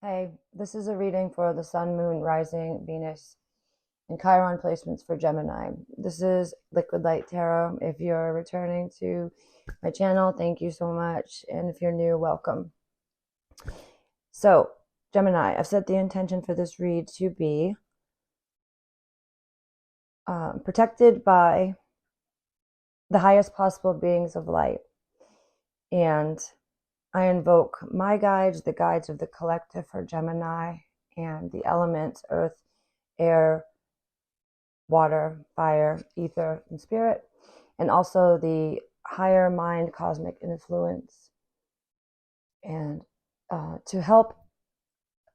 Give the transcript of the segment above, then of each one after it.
Hey, this is a reading for the Sun, Moon, Rising, Venus, and Chiron placements for Gemini. This is Liquid Light Tarot. If you're returning to my channel, thank you so much. And if you're new, welcome. So, Gemini, I've set the intention for this read to be protected by the highest possible beings of light. And I invoke my guides, the guides of the collective for Gemini, and the elements, earth, air, water, fire, ether, and spirit, and also the higher mind, cosmic influence, and to help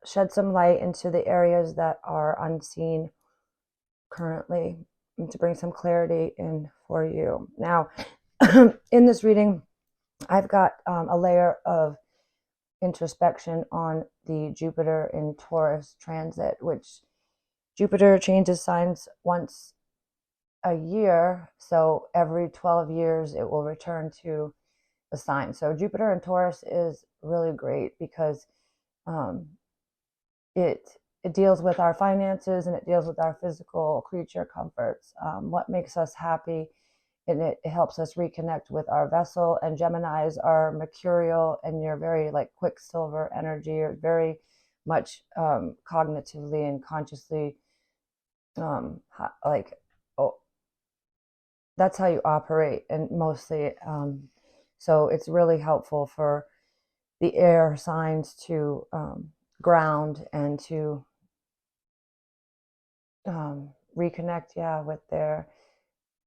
shed some light into the areas that are unseen currently, and to bring some clarity in for you. Now, in this reading, I've got a layer of introspection on the Jupiter in Taurus transit, which Jupiter changes signs once a year, so every 12 years it will return to the sign. So Jupiter in Taurus is really great because it deals with our finances, and it deals with our physical creature comforts, what makes us happy, and it helps us reconnect with our vessel. And Geminis are mercurial, and you're very like quicksilver energy. You're very much cognitively and consciously that's how you operate, and mostly so it's really helpful for the air signs to ground and to reconnect with their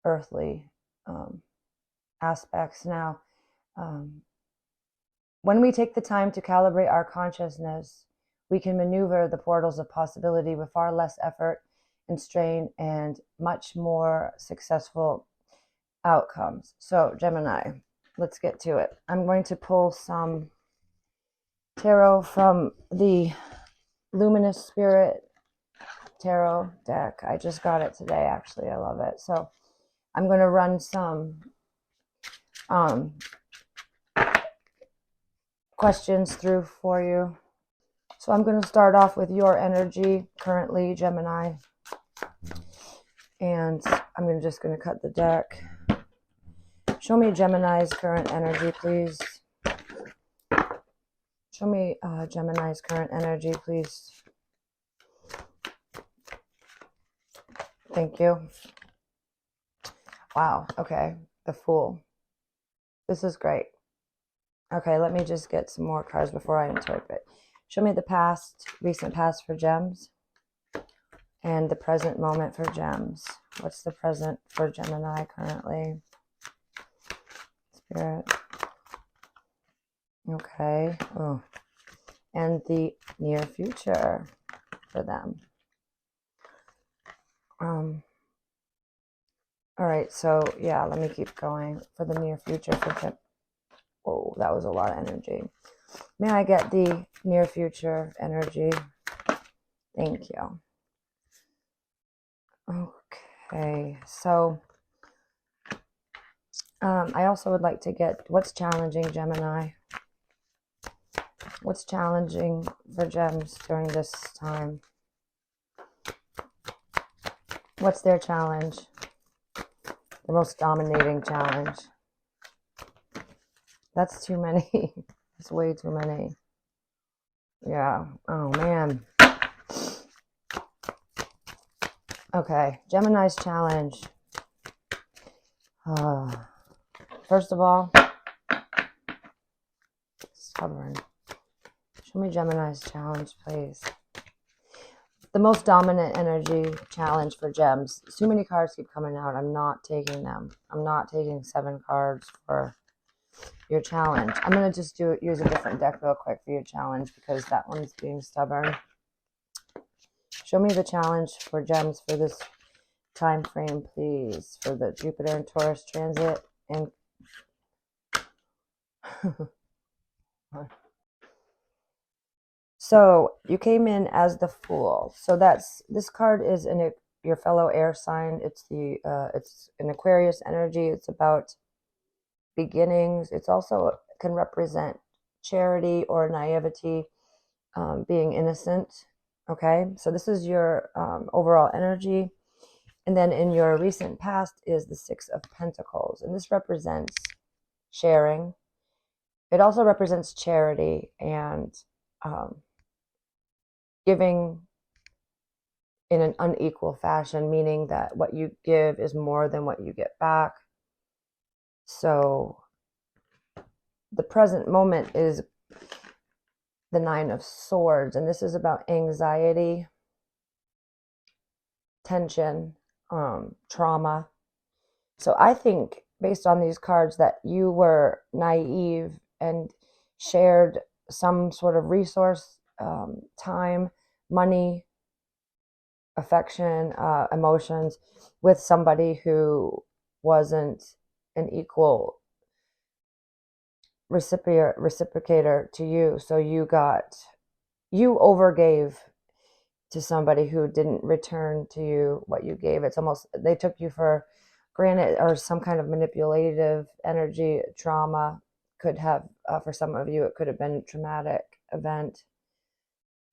earthly aspects. Now, when we take the time to calibrate our consciousness, we can maneuver the portals of possibility with far less effort and strain, and much more successful outcomes. So Gemini, let's get to it. I'm going to pull some tarot from the Luminous Spirit tarot deck. I just got it today, actually. I love it. So I'm going to run some questions through for you. So I'm going to start off with your energy currently, Gemini. And I'm just going to cut the deck. Show me Gemini's current energy, please. Show me Gemini's current energy, please. Thank you. Wow. Okay. The Fool. This is great. Okay, let me just get some more cards before I interpret. Show me the past, recent past for Gems, and the present moment for Gems. What's the present for Gemini currently? Spirit. Okay. Oh. And the near future for them. All right, so yeah, let me keep going for the near future for Gem. Oh, that was a lot of energy. May I get the near future energy? Thank you. Okay, so I also would like to get what's challenging Gemini. What's challenging for Gems during this time? What's their challenge? The most dominating challenge. That's too many. It's way too many. Yeah. Oh, man. Okay. Gemini's challenge. First of all, stubborn. Show me Gemini's challenge, please. The most dominant energy challenge for Gems. Too many cards keep coming out. I'm not taking them. I'm not taking 7 cards for your challenge. I'm going to just use a different deck real quick for your challenge, because that one's being stubborn. Show me the challenge for Gems for this time frame, please, for the Jupiter and Taurus transit. And so you came in as the Fool. So this card is in your fellow air sign. It's an Aquarius energy. It's about beginnings. It's also can represent charity or naivety. being innocent. Okay, so this is your overall energy. And then in your recent past is the Six of Pentacles, and this represents sharing. It also represents charity and giving in an unequal fashion, meaning that what you give is more than what you get back. So the present moment is the Nine of Swords, and this is about anxiety, tension, trauma. So I think based on these cards that you were naive and shared some sort of resource, time, money, affection, emotions with somebody who wasn't an equal reciprocator to you. So you overgave to somebody who didn't return to you what you gave. It's almost, they took you for granted, or some kind of manipulative energy. Trauma could have, for some of you, it could have been a traumatic event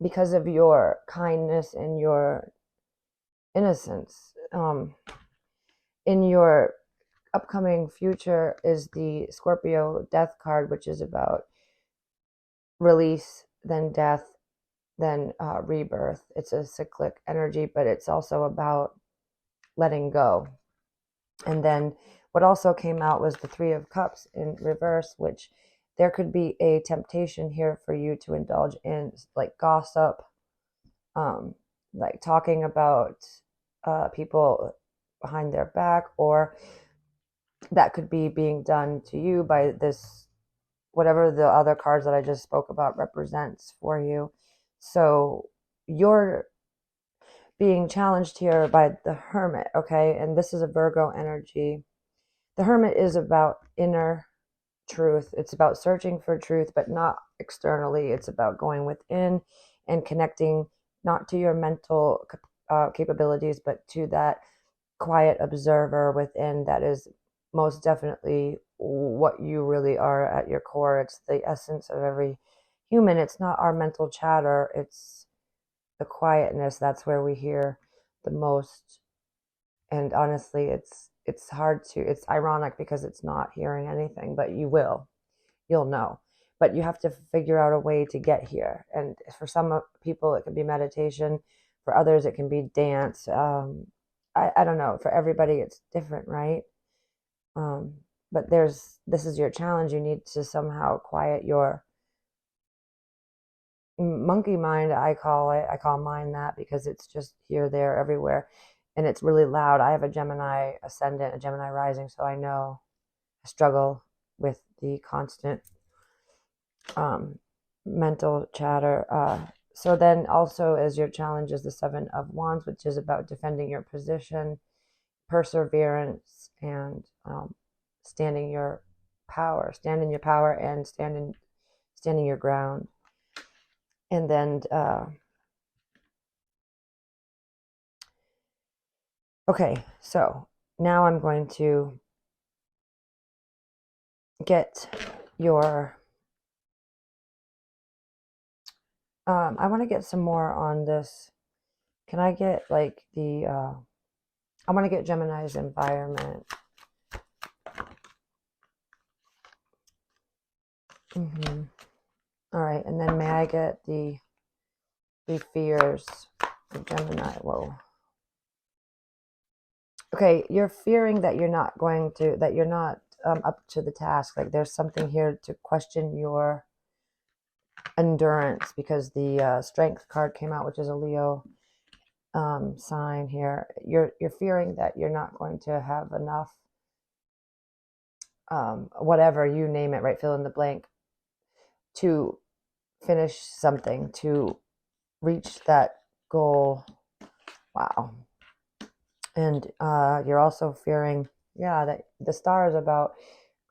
because of your kindness and your innocence. In your upcoming future is the Scorpio death card, which is about release, then death, then rebirth. It's a cyclic energy, but it's also about letting go. And then what also came out was the Three of Cups in reverse, which there could be a temptation here for you to indulge in, like gossip, like talking about people behind their back, or that could be being done to you by this, whatever the other cards that I just spoke about represents for you. So you're being challenged here by the Hermit, okay? And this is a Virgo energy. The Hermit is about inner truth. It's about searching for truth, but not externally. It's about going within and connecting not to your mental capabilities, but to that quiet observer within that is most definitely what you really are at your core. It's the essence of every human. It's not our mental chatter. It's the quietness. That's where we hear the most. And honestly, it's hard to, it's ironic because it's not hearing anything, but you'll know. But you have to figure out a way to get here. And for some people, it can be meditation. For others, it can be dance. I don't know. For everybody, it's different, right? But this is your challenge. You need to somehow quiet your monkey mind. I call mine that, because it's just here, there, everywhere, and it's really loud. I have a Gemini ascendant, a Gemini rising, so I know I struggle with the constant mental chatter. So then also as your challenge is the Seven of Wands, which is about defending your position, perseverance, and standing your power, and standing your ground. And then okay, so now I'm going to get your I want to get some more on this. Can I get like the I want to get Gemini's environment. All right, and then may I get the fears of Gemini? Whoa. Okay, you're fearing that you're not up to the task. Like there's something here to question your endurance, because the Strength card came out, which is a Leo sign here. You're fearing that you're not going to have enough, whatever you name it, right? Fill in the blank, to finish something, to reach that goal. Wow. And you're also fearing, that the star is about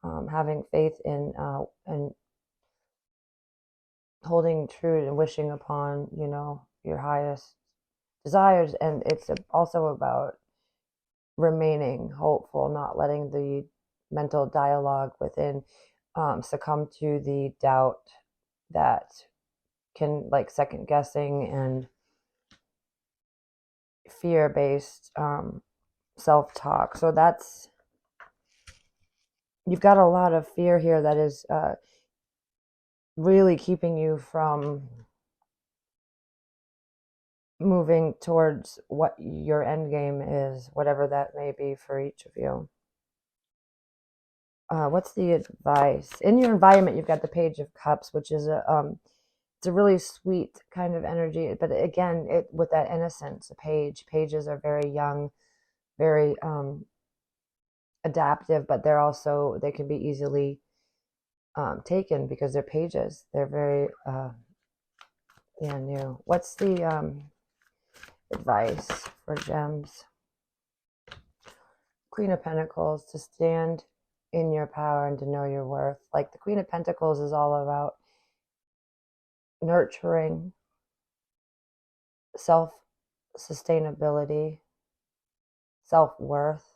having faith in and holding true and wishing upon, your highest desires. And it's also about remaining hopeful, not letting the mental dialogue within succumb to the doubt that can like second guessing and fear-based self-talk. So that's, you've got a lot of fear here that is really keeping you from moving towards what your end game is, whatever that may be for each of you. What's the advice? In your environment, you've got the Page of Cups, which is it's a really sweet kind of energy. But again, with that innocence, pages are very young, very adaptive, but they can be easily taken because they're pages. They're very new. What's the advice for gems? Queen of Pentacles, to stand in your power and to know your worth. Like the Queen of Pentacles is all about nurturing, self-sustainability, self-worth,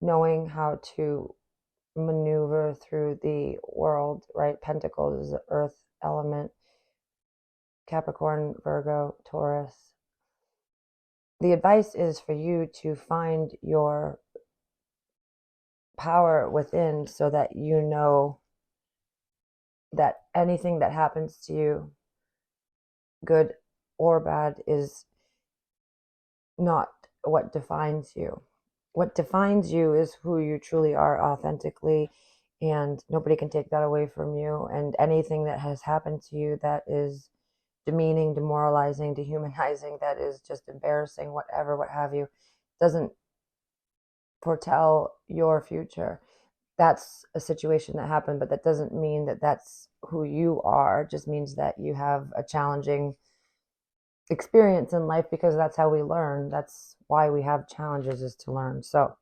knowing how to maneuver through the world, right? Pentacles is the earth element. Capricorn, Virgo, Taurus. The advice is for you to find your power within so that you know that anything that happens to you, good or bad, is not what defines you. What defines you is who you truly are authentically, and nobody can take that away from you. And anything that has happened to you that is demeaning, demoralizing, dehumanizing, that is just embarrassing, whatever, what have you, doesn't foretell your future. That's a situation that happened, but that doesn't mean that that's who you are. It just means that you have a challenging experience in life, because that's how we learn. That's why we have challenges, is to learn. So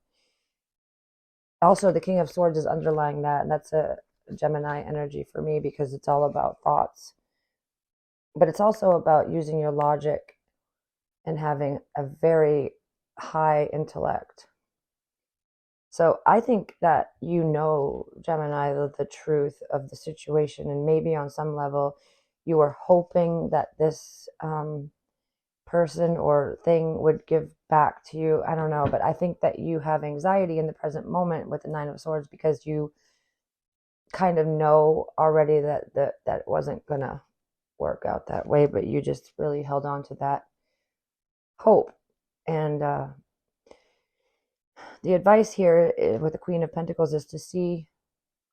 also the King of Swords is underlying that, and that's a Gemini energy for me, because it's all about thoughts, but it's also about using your logic and having a very high intellect. So I think that Gemini, the truth of the situation, and maybe on some level you were hoping that this person or thing would give back to you. I don't know, but I think that you have anxiety in the present moment with the Nine of Swords, because you kind of know already that it wasn't gonna work out that way, but you just really held on to that hope. And the advice here with the Queen of Pentacles is to see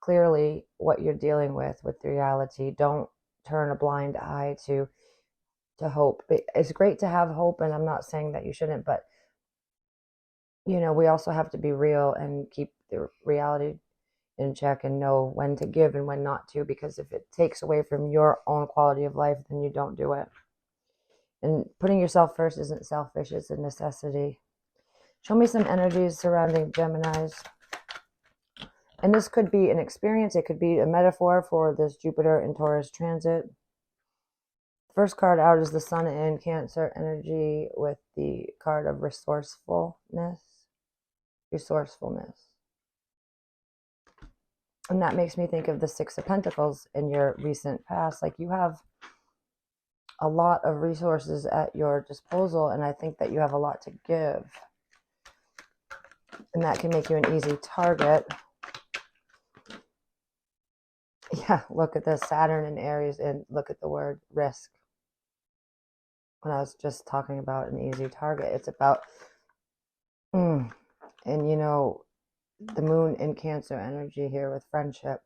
clearly what you're dealing with the reality. Don't turn a blind eye to hope. It's great to have hope, and I'm not saying that you shouldn't, but we also have to be real and keep the reality in check and know when to give and when not to, because if it takes away from your own quality of life, then you don't do it. And putting yourself first isn't selfish, it's a necessity. Show me some energies surrounding Geminis. And this could be an experience. It could be a metaphor for this Jupiter and Taurus transit. First card out is the Sun in Cancer energy with the card of resourcefulness. And that makes me think of the Six of Pentacles in your recent past. Like, you have a lot of resources at your disposal, and I think that you have a lot to give. And that can make you an easy target. Yeah, look at the Saturn in Aries, and look at the word risk. When I was just talking about an easy target, it's about, and the Moon in Cancer energy here with friendship.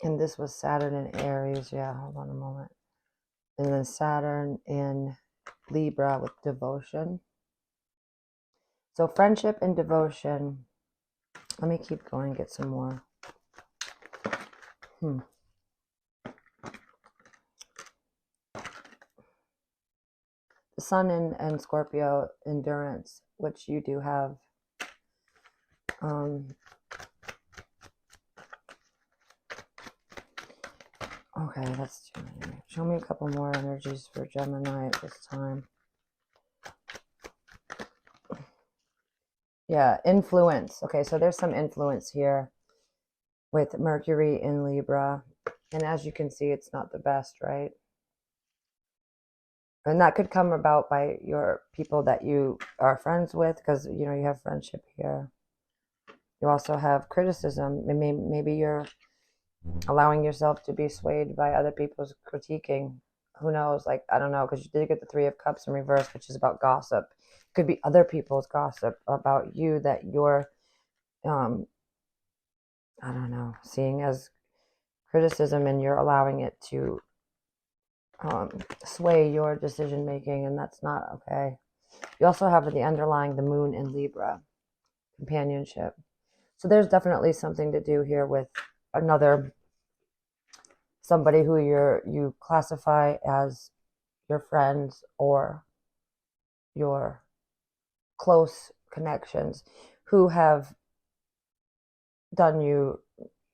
And this was Saturn in Aries. Yeah, hold on a moment. And then Saturn in Libra with devotion. So friendship and devotion. Let me keep going and get some more. The Sun in Scorpio, endurance, which you do have. Okay, that's too many. Show me a couple more energies for Gemini at this time. Yeah, influence. Okay, so there's some influence here. with Mercury in Libra. And as you can see, it's not the best, right? And that could come about by your people that you are friends with, because, you know, you have friendship here. You also have criticism. Maybe you're allowing yourself to be swayed by other people's critiquing. Who knows? Like, I don't know, because you did get the Three of Cups in reverse, which is about gossip. It could be other people's gossip about you that you're, I don't know, seeing as criticism, and you're allowing it to sway your decision making, and that's not okay. You also have the underlying, the moon in Libra, companionship. So there's definitely something to do here with another, somebody who you classify as your friends or your close connections, who have done you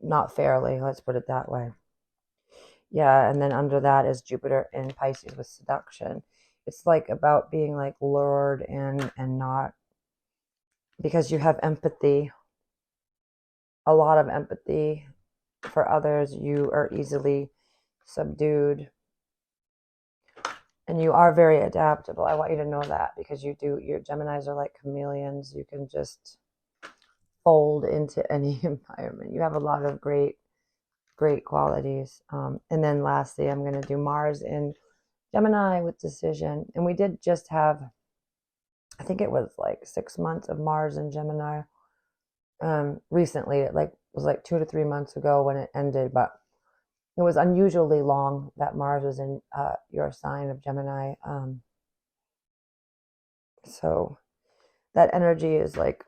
not fairly, let's put it that way. Yeah, and then under that is Jupiter in Pisces with seduction. It's like about being like lured and not, because you have empathy, a lot of empathy for others. You are easily subdued, and you are very adaptable. I want you to know that, because your Geminis are like chameleons. You can just fold into any environment. You have a lot of great qualities. And then lastly, I'm going to do Mars in Gemini with decision. And we did just have, I think it was like 6 months of Mars in Gemini recently. It was like 2 to 3 months ago when it ended, but it was unusually long that Mars was in your sign of Gemini. So that energy is like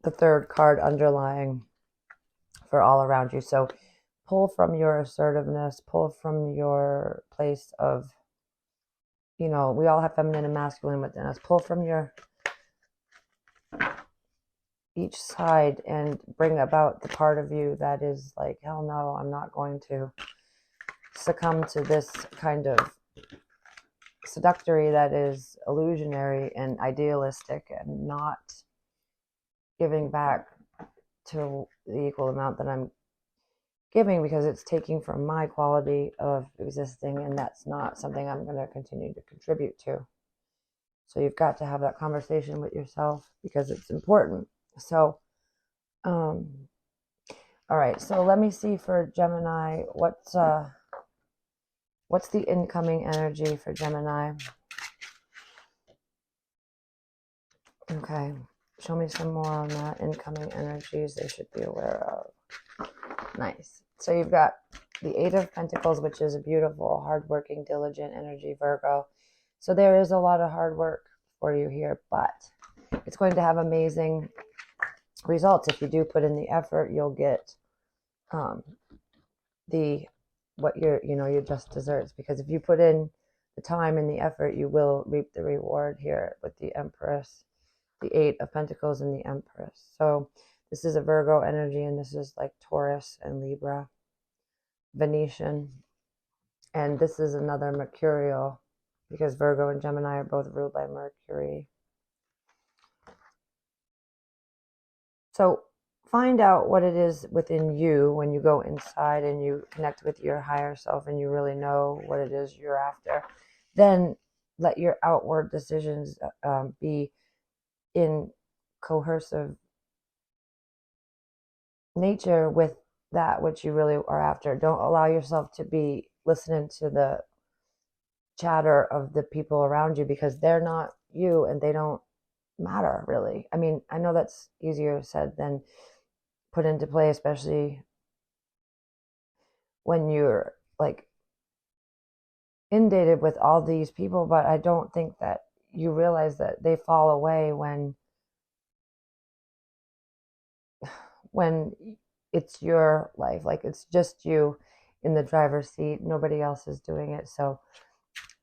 the third card underlying for all around you. So pull from your assertiveness, pull from your place of, you know, we all have feminine and masculine within us. Pull from your each side and bring about the part of you that is like, hell no, I'm not going to succumb to this kind of seductory that is illusionary and idealistic and not giving back to the equal amount that I'm giving, because it's taking from my quality of existing, and that's not something I'm going to continue to contribute to. So you've got to have that conversation with yourself, because it's important. So all right, so let me see for Gemini, what's the incoming energy for Gemini? Okay, show me some more on that. Incoming energies they should be aware of. Nice. So you've got the Eight of Pentacles, which is a beautiful, hardworking, diligent energy, Virgo. So there is a lot of hard work for you here, but it's going to have amazing results. If you do put in the effort, you'll get what your just desserts. Because if you put in the time and the effort, you will reap the reward here with the Empress, the Eight of Pentacles, and the Empress. So this is a Virgo energy, and this is like Taurus and Libra, Venetian. And this is another mercurial, because Virgo and Gemini are both ruled by Mercury. So find out what it is within you when you go inside and you connect with your higher self and you really know what it is you're after. Then let your outward decisions be in cohesive nature with that which you really are after. Don't allow yourself to be listening to the chatter of the people around you, because they're not you and they don't matter really. I mean, I know that's easier said than put into play, especially when you're like inundated with all these people, but I don't think that you realize that they fall away when it's your life. Like, it's just you in the driver's seat, nobody else is doing it. So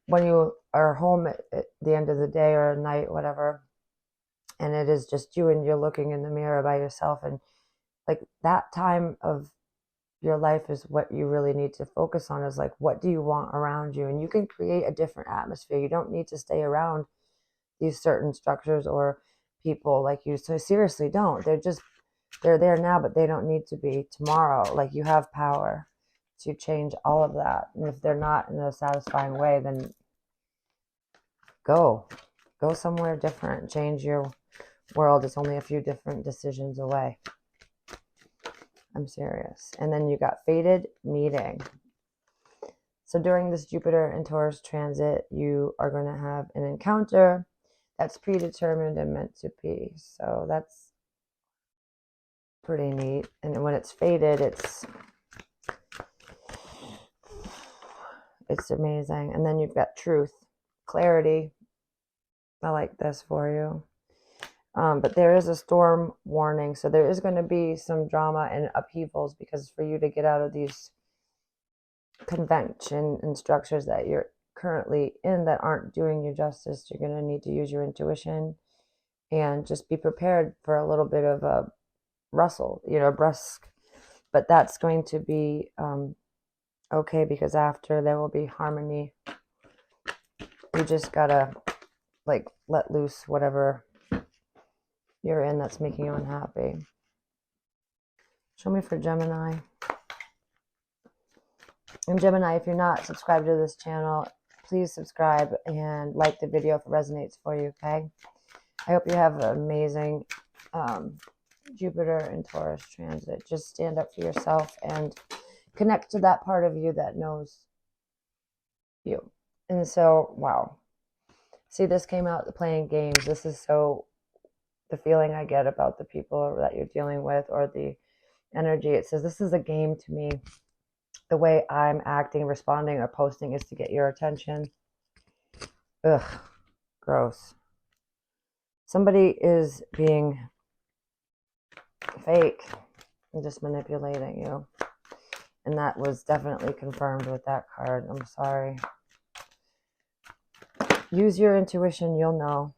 when you are home at the end of the day or night, whatever, and it is just you and you're looking in the mirror by yourself, and like that time of your life is what you really need to focus on, is like, what do you want around you? And you can create a different atmosphere. You don't need to stay around these certain structures or people, like, you so seriously don't. They're just They're there now, but they don't need to be tomorrow. Like, you have power to change all of that. And if they're not in a satisfying way, then go somewhere different. Change your world. It's only a few different decisions away. I'm serious. And then you got fated meeting. So during this Jupiter and Taurus transit, you are going to have an encounter that's predetermined and meant to be. So that's pretty neat. And when it's fated, it's amazing. And then you've got truth, clarity. I like this for you. But there is a storm warning. So there is going to be some drama and upheavals, because for you to get out of these convention and structures that you're currently in that aren't doing you justice, you're going to need to use your intuition and just be prepared for a little bit of a rustle, brusque. But that's going to be okay, because after there will be harmony. You just gotta like let loose whatever you're in that's making you unhappy. Show me for Gemini. And Gemini, if you're not subscribed to this channel, please subscribe and like the video if it resonates for you, okay? I hope you have an amazing Jupiter and Taurus transit. Just stand up for yourself and connect to that part of you that knows you. And so, wow. See, this came out playing games. This is so the feeling I get about the people that you're dealing with, or the energy. It says this is a game to me. The way I'm acting, responding, or posting is to get your attention. Ugh, gross. Somebody is being fake and just manipulating you. And that was definitely confirmed with that card. I'm sorry. Use your intuition. You'll know.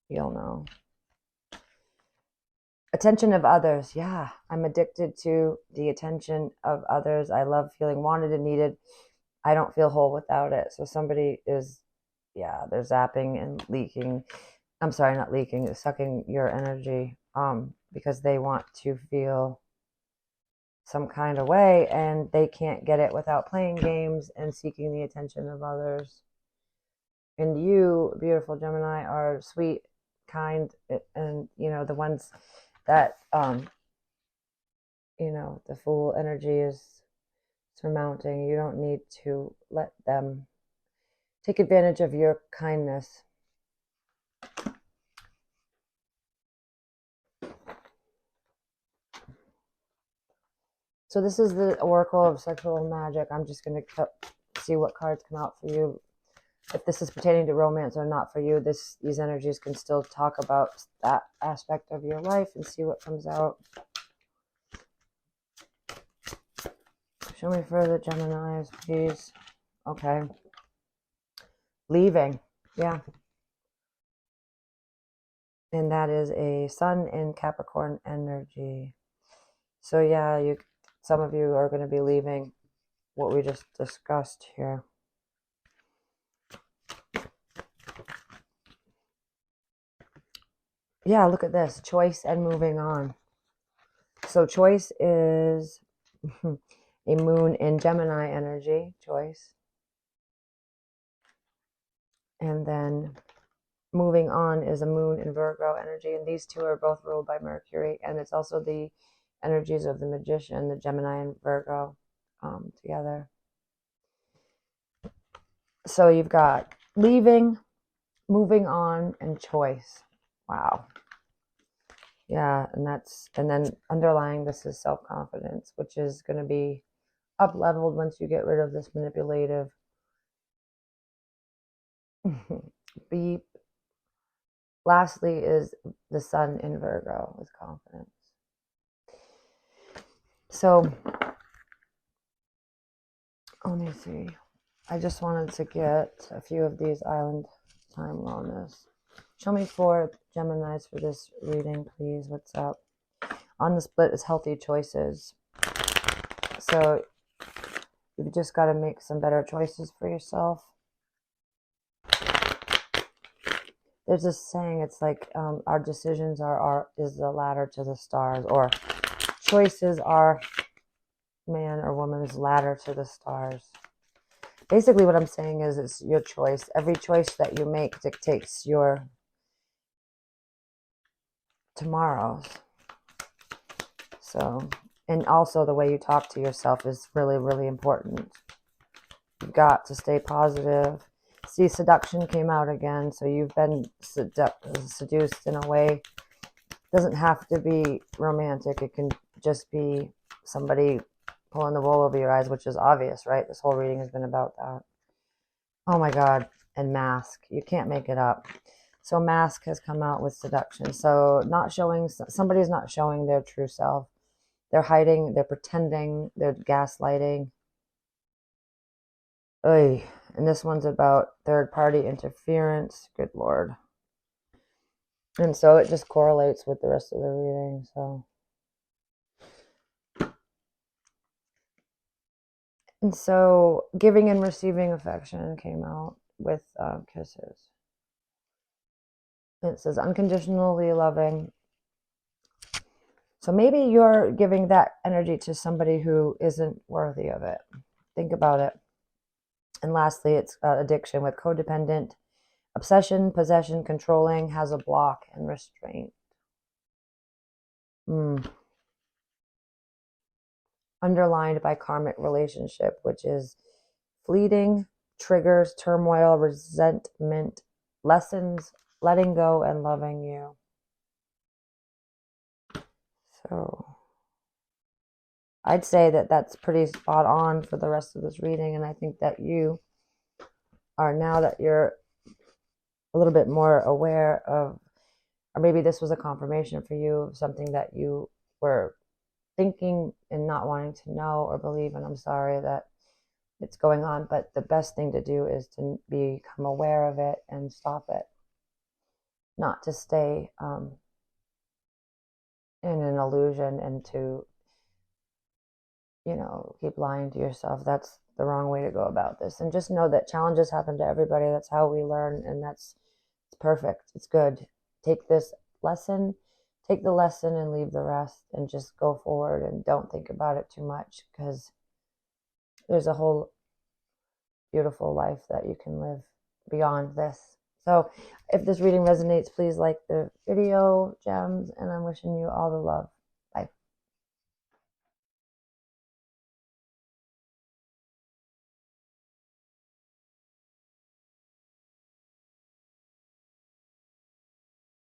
You'll know. Attention of others. Yeah, I'm addicted to the attention of others. I love feeling wanted and needed. I don't feel whole without it. So somebody is, yeah, they're zapping and leaking. I'm sorry, not leaking, sucking your energy because they want to feel some kind of way, and they can't get it without playing games and seeking the attention of others. And you, beautiful Gemini, are sweet, kind, and the ones that the Fool energy is surmounting. You don't need to let them take advantage of your kindness. So this is the Oracle of Sexual Magic. I'm just going to see what cards come out for you. If this is pertaining to romance or not for you, these energies can still talk about that aspect of your life and see what comes out. Show me further, Geminis, please. Okay. Leaving. Yeah. And that is a Sun in Capricorn energy. So yeah, some of you are going to be leaving what we just discussed here. Yeah, look at this. Choice and moving on. So choice is a moon in Gemini energy. Choice. And then moving on is a moon in Virgo energy. And these two are both ruled by Mercury. And it's also the energies of the Magician, the Gemini and Virgo together. So you've got leaving, moving on, and choice. Wow. Yeah, and then underlying this is self-confidence, which is going to be up-leveled once you get rid of this manipulative beep. Lastly is the Sun in Virgo with confidence. So let me see. I just wanted to get a few of these island time wellness. Show me 4 Geminis for this reading, please. What's up? On the split is healthy choices. So you've just got to make some better choices for yourself. There's this saying, it's like our decisions is the ladder to the stars, or choices are man or woman's ladder to the stars. Basically what I'm saying is it's your choice. Every choice that you make dictates your tomorrows. So, and also the way you talk to yourself is really, really important. You've got to stay positive. See, seduction came out again, so you've been seduced in a way. It doesn't have to be romantic. It can just be somebody pulling the wool over your eyes, which is obvious, right? This whole reading has been about that. Oh my God. And mask. You can't make it up. So mask has come out with seduction. So somebody's not showing their true self. They're hiding, they're pretending, they're gaslighting. Oy. And this one's about third-party interference. Good Lord. And so it just correlates with the rest of the reading. And so giving and receiving affection came out with kisses. It says unconditionally loving. So maybe you're giving that energy to somebody who isn't worthy of it. Think about it. And lastly, it's addiction with codependent, obsession, possession, controlling, has a block and restraint. Underlined by karmic relationship, which is fleeting, triggers, turmoil, resentment, lessons, letting go, and loving you. So I'd say that that's pretty spot on for the rest of this reading. And I think that you are, now that you're a little bit more aware of, or maybe this was a confirmation for you of something that you were thinking and not wanting to know or believe. And I'm sorry that it's going on, but the best thing to do is to become aware of it and stop it, not to stay in an illusion and to, keep lying to yourself. That's the wrong way to go about this. And just know that challenges happen to everybody. That's how we learn, and it's perfect. It's good. Take the lesson and leave the rest, and just go forward and don't think about it too much, because there's a whole beautiful life that you can live beyond this. So if this reading resonates, please like the video, gems, and I'm wishing you all the love.